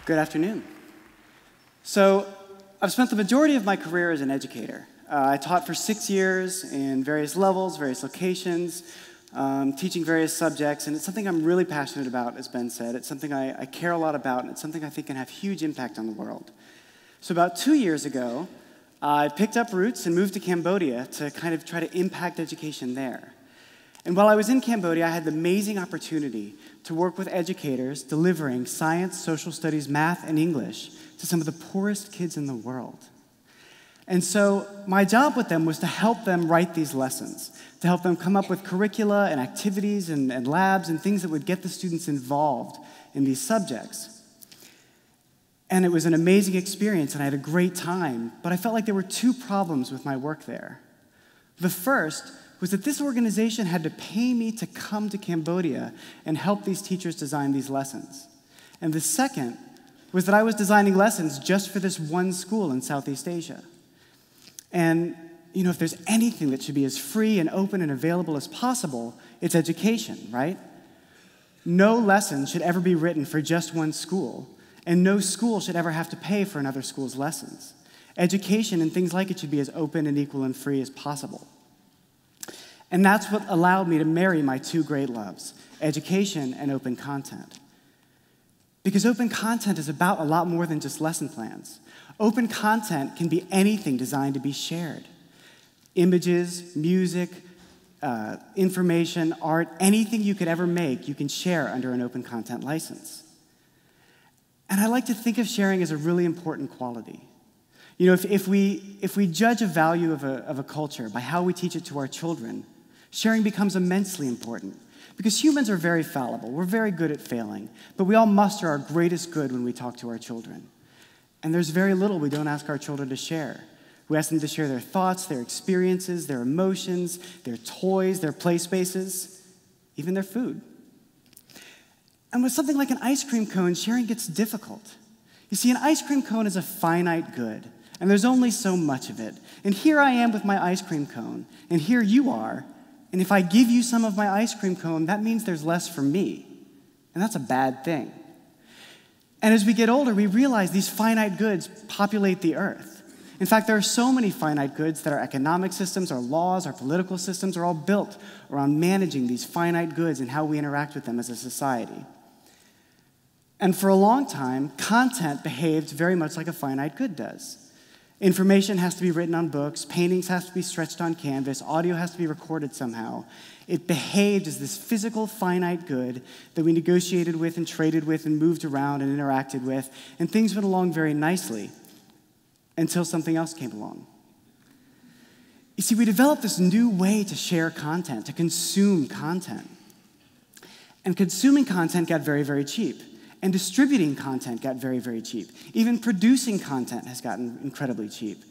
Good afternoon. So I've spent the majority of my career as an educator. I taught for 6 years in various levels, various locations, teaching various subjects, and it's something I'm really passionate about, as Ben said. It's something I care a lot about, and it's something I think can have huge impact on the world. So about 2 years ago, I picked up roots and moved to Cambodia to kind of try to impact education there. And while I was in Cambodia, I had the amazing opportunity to work with educators delivering science, social studies, math, and English to some of the poorest kids in the world. And so my job with them was to help them write these lessons, to help them come up with curricula and activities and labs and things that would get the students involved in these subjects. And it was an amazing experience, and I had a great time, but I felt like there were two problems with my work there. The first was that this organization had to pay me to come to Cambodia and help these teachers design these lessons. And the second was that I was designing lessons just for this one school in Southeast Asia. And, if there's anything that should be as free and open and available as possible, it's education, right? No lesson should ever be written for just one school, and no school should ever have to pay for another school's lessons. Education and things like it should be as open and equal and free as possible. And that's what allowed me to marry my two great loves, education and open content. Because open content is about a lot more than just lesson plans. Open content can be anything designed to be shared. Images, music, information, art, anything you could ever make, you can share under an open content license. And I like to think of sharing as a really important quality. If we judge a value of a culture by how we teach it to our children, sharing becomes immensely important. Because humans are very fallible. We're very good at failing. But we all muster our greatest good when we talk to our children. And there's very little we don't ask our children to share. We ask them to share their thoughts, their experiences, their emotions, their toys, their play spaces, even their food. And with something like an ice cream cone, sharing gets difficult. You see, an ice cream cone is a finite good, and there's only so much of it. And here I am with my ice cream cone, and here you are, and if I give you some of my ice cream cone, that means there's less for me, and that's a bad thing. And as we get older, we realize these finite goods populate the earth. In fact, there are so many finite goods that our economic systems, our laws, our political systems are all built around managing these finite goods and how we interact with them as a society. And for a long time, content behaved very much like a finite good does. Information has to be written on books, paintings have to be stretched on canvas, audio has to be recorded somehow. It behaved as this physical, finite good that we negotiated with and traded with and moved around and interacted with, and things went along very nicely until something else came along. You see, we developed this new way to share content, to consume content. And consuming content got very, very cheap. And distributing content got very, very cheap. Even producing content has gotten incredibly cheap.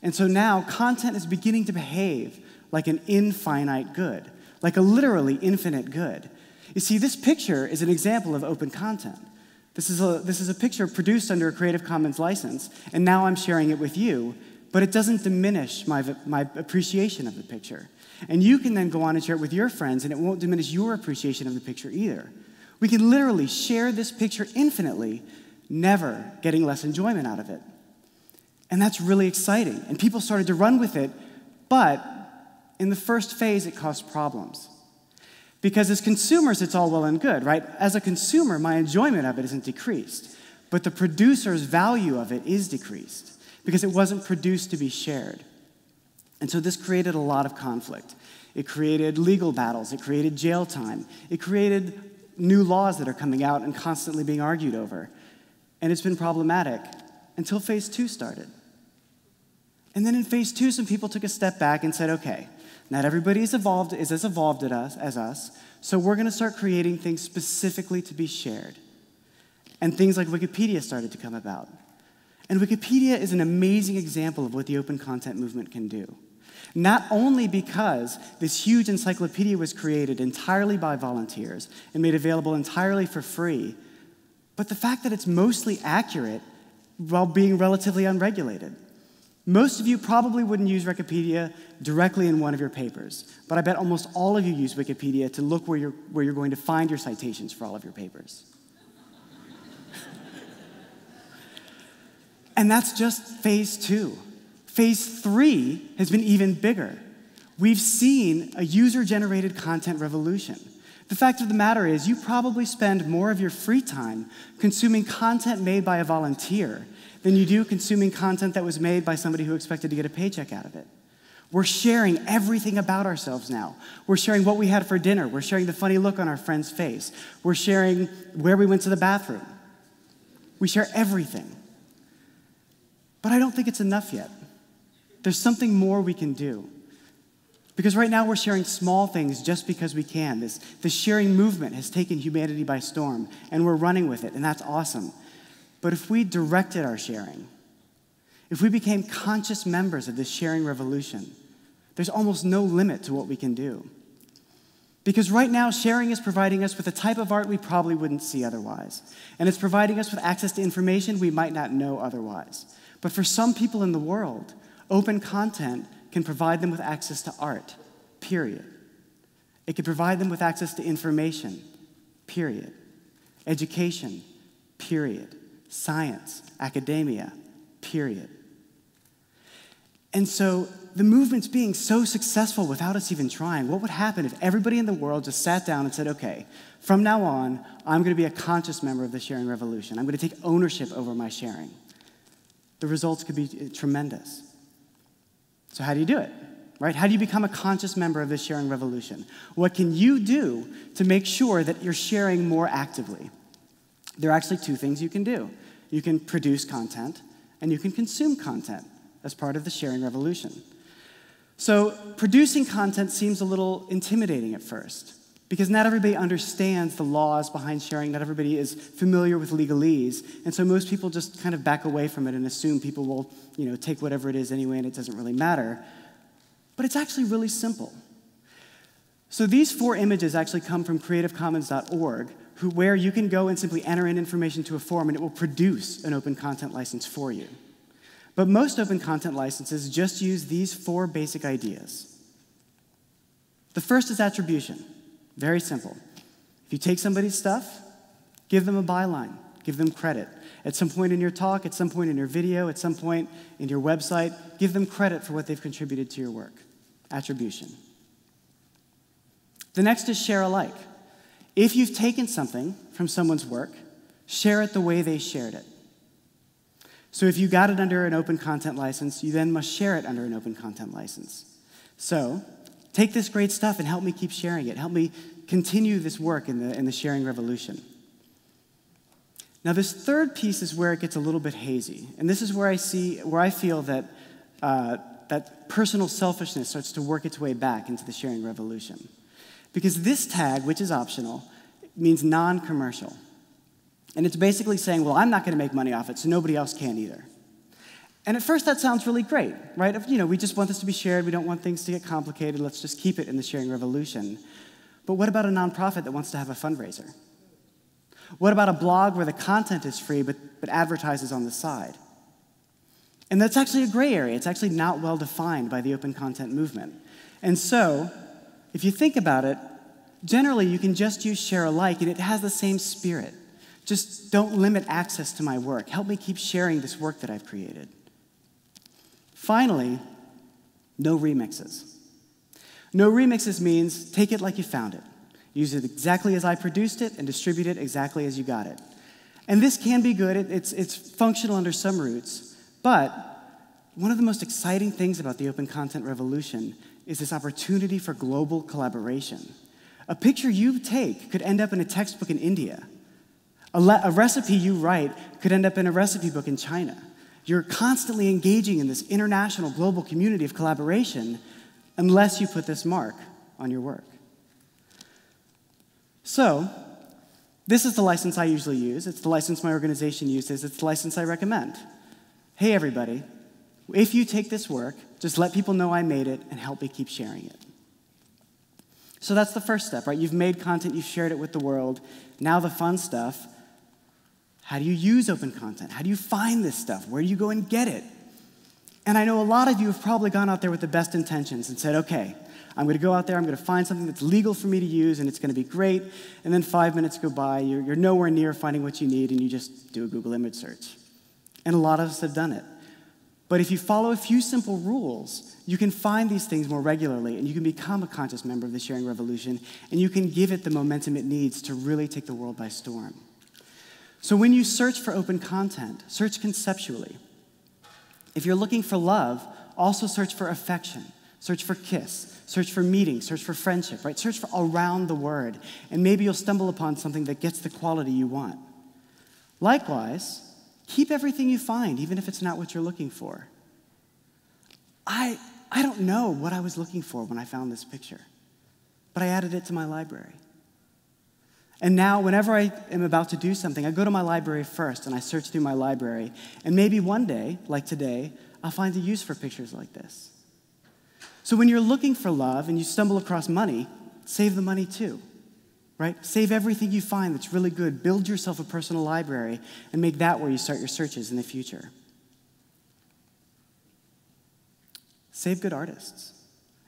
And so now content is beginning to behave like an infinite good, like a literally infinite good. You see, this picture is an example of open content. This is a picture produced under a Creative Commons license, and now I'm sharing it with you, but it doesn't diminish my appreciation of the picture. And you can then go on and share it with your friends, and it won't diminish your appreciation of the picture either. We can literally share this picture infinitely, never getting less enjoyment out of it. And that's really exciting. And people started to run with it, but in the first phase, it caused problems. Because as consumers, it's all well and good, right? As a consumer, my enjoyment of it isn't decreased, but the producer's value of it is decreased because it wasn't produced to be shared. And so this created a lot of conflict. It created legal battles. It created jail time. It created new laws that are coming out and constantly being argued over. And it's been problematic until phase 2 started. And then in phase 2, some people took a step back and said, okay, not everybody is as evolved as us, so we're going to start creating things specifically to be shared. And things like Wikipedia started to come about. And Wikipedia is an amazing example of what the open content movement can do. Not only because this huge encyclopedia was created entirely by volunteers and made available entirely for free, but the fact that it's mostly accurate while being relatively unregulated. Most of you probably wouldn't use Wikipedia directly in one of your papers, but I bet almost all of you use Wikipedia to look where you're going to find your citations for all of your papers. And that's just phase 2. Phase 3 has been even bigger. We've seen a user-generated content revolution. The fact of the matter is, you probably spend more of your free time consuming content made by a volunteer than you do consuming content that was made by somebody who expected to get a paycheck out of it. We're sharing everything about ourselves now. We're sharing what we had for dinner. We're sharing the funny look on our friend's face. We're sharing where we went to the bathroom. We share everything. But I don't think it's enough yet. There's something more we can do. Because right now we're sharing small things just because we can. The sharing movement has taken humanity by storm, and we're running with it, and that's awesome. But if we directed our sharing, if we became conscious members of this sharing revolution, there's almost no limit to what we can do. Because right now, sharing is providing us with a type of art we probably wouldn't see otherwise. And it's providing us with access to information we might not know otherwise. But for some people in the world, open content can provide them with access to art, period. It can provide them with access to information, period. Education, period. Science, academia, period. And so the movement's being so successful without us even trying. What would happen if everybody in the world just sat down and said, okay, from now on, I'm going to be a conscious member of the sharing revolution. I'm going to take ownership over my sharing. The results could be tremendous. So how do you do it, right? How do you become a conscious member of this sharing revolution? What can you do to make sure that you're sharing more actively? There are actually 2 things you can do. You can produce content, and you can consume content as part of the sharing revolution. So producing content seems a little intimidating at first, because not everybody understands the laws behind sharing. Not everybody is familiar with legalese, and so most people just kind of back away from it and assume people will, take whatever it is anyway, and it doesn't really matter. But it's actually really simple. So these 4 images actually come from creativecommons.org, where you can go and simply enter in information to a form, and it will produce an open content license for you. But most open content licenses just use these 4 basic ideas. The first is attribution. Very simple. If you take somebody's stuff, give them a byline, give them credit. At some point in your talk, at some point in your video, at some point in your website, give them credit for what they've contributed to your work. Attribution. The next is share alike. If you've taken something from someone's work, share it the way they shared it. So if you got it under an open content license, you then must share it under an open content license. So take this great stuff and help me keep sharing it. Help me continue this work in the sharing revolution. Now, this third piece is where it gets a little bit hazy, and this is where I feel that that personal selfishness starts to work its way back into the sharing revolution. Because this tag, which is optional, means non-commercial. And it's basically saying, well, I'm not going to make money off it, so nobody else can either. And at first that sounds really great, right? We just want this to be shared. We don't want things to get complicated. Let's just keep it in the sharing revolution. But what about a nonprofit that wants to have a fundraiser? What about a blog where the content is free but advertises on the side? And that's actually a gray area. It's actually not well defined by the open content movement. And so, if you think about it, generally you can just use share alike, and it has the same spirit. Just don't limit access to my work. Help me keep sharing this work that I've created. Finally, no remixes. No remixes means take it like you found it. Use it exactly as I produced it and distribute it exactly as you got it. And this can be good. It's functional under some routes. But one of the most exciting things about the open content revolution is this opportunity for global collaboration. A picture you take could end up in a textbook in India. A recipe you write could end up in a recipe book in China. You're constantly engaging in this international global community of collaboration unless you put this mark on your work. So, this is the license I usually use. It's the license my organization uses. It's the license I recommend. Hey, everybody, if you take this work, just let people know I made it and help me keep sharing it. So that's the first step, right? You've made content, you've shared it with the world. Now the fun stuff. How do you use open content? How do you find this stuff? Where do you go and get it? And I know a lot of you have probably gone out there with the best intentions and said, okay, I'm going to go out there, I'm going to find something that's legal for me to use, and it's going to be great. And then 5 minutes go by, you're nowhere near finding what you need, and you just do a Google image search. And a lot of us have done it. But if you follow a few simple rules, you can find these things more regularly, and you can become a conscious member of the sharing revolution, and you can give it the momentum it needs to really take the world by storm. So when you search for open content, search conceptually. If you're looking for love, also search for affection, search for kiss, search for meeting, search for friendship, right? Search for around the word, and maybe you'll stumble upon something that gets the quality you want. Likewise, keep everything you find, even if it's not what you're looking for. I don't know what I was looking for when I found this picture, but I added it to my library. And now, whenever I am about to do something, I go to my library first, and I search through my library, and maybe one day, like today, I'll find a use for pictures like this. So when you're looking for love and you stumble across money, save the money too, right? Save everything you find that's really good. Build yourself a personal library and make that where you start your searches in the future. Save good artists.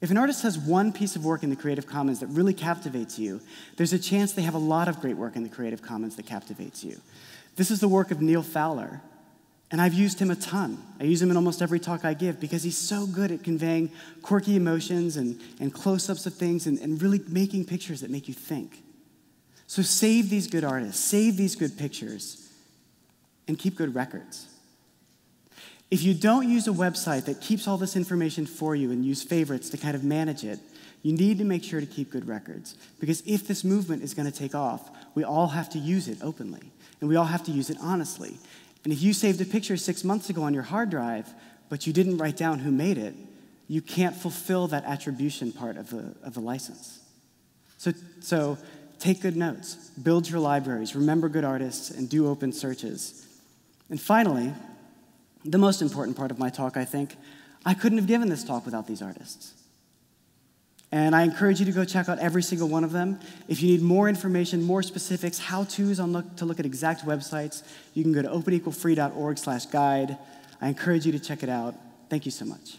If an artist has one piece of work in the Creative Commons that really captivates you, there's a chance they have a lot of great work in the Creative Commons that captivates you. This is the work of Neil Fowler, and I've used him a ton. I use him in almost every talk I give because he's so good at conveying quirky emotions and close-ups of things and really making pictures that make you think. So save these good artists, save these good pictures, and keep good records. If you don't use a website that keeps all this information for you and use favorites to kind of manage it, you need to make sure to keep good records. Because if this movement is going to take off, we all have to use it openly, and we all have to use it honestly. And if you saved a picture 6 months ago on your hard drive, but you didn't write down who made it, you can't fulfill that attribution part of the license. So take good notes, build your libraries, remember good artists, and do open searches. And finally, the most important part of my talk, I think, I couldn't have given this talk without these artists. And I encourage you to go check out every single one of them. If you need more information, more specifics, how-tos to look at exact websites, you can go to openequalfree.org/guide. I encourage you to check it out. Thank you so much.